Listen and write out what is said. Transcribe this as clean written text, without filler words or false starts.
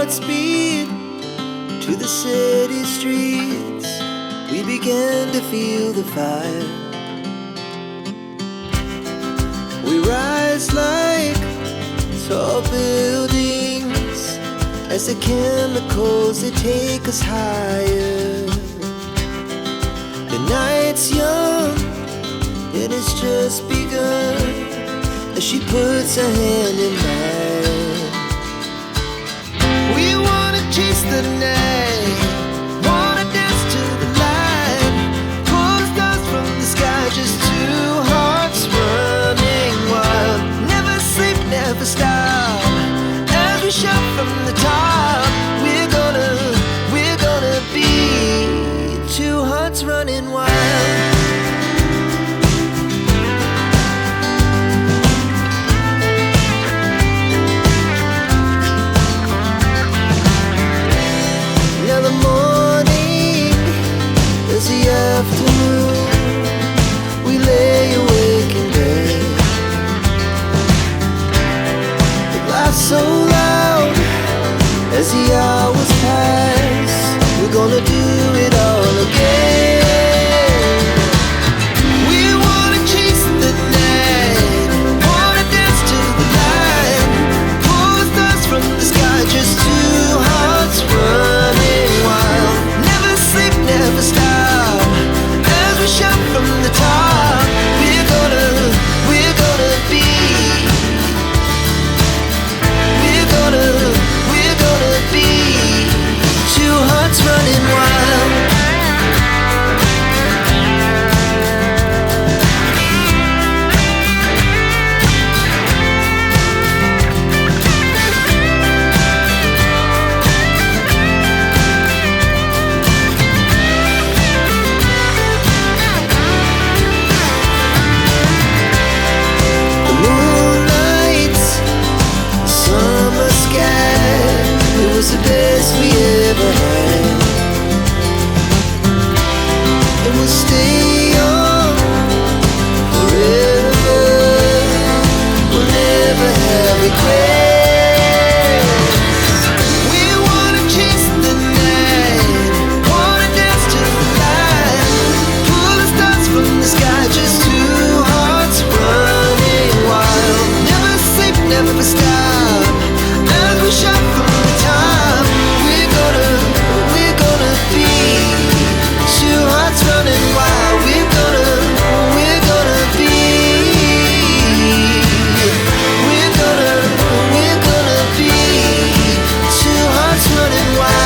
hearts beat to the city streets. We began to feel the fire. We rise like tall buildings as the chemicals, they take us higher. The night's young, it has just begun, as she puts her hand in mine. We wanna chase the night, wanna dance to the light, pull the stars from the sky, just two hearts running wild. Never sleep, never stop, as we shout from the top. We're gonna be two hearts running wild. Now the morning is the afternoon. We lay awake in bed. The laughs so loud as the hours pass. We're gonna do it all again. We wanna chase the night, wanna dance to the light, pull the stars from the sky, just two hearts running wild. Never sleep, never stop, as we shout from the top. We're gonna be, we're gonna be two hearts running wild. The moonlight, summer sky, it was the best we ever had. And we'll stay young forever. We'll never have regrets. We wanna chase the night, wanna dance to the light, pull the stars from the sky, just two hearts running wild. Never sleep, never stop, as we shout from the top. We're gonna be two hearts running wild. We're gonna be, we're gonna be two hearts running wild.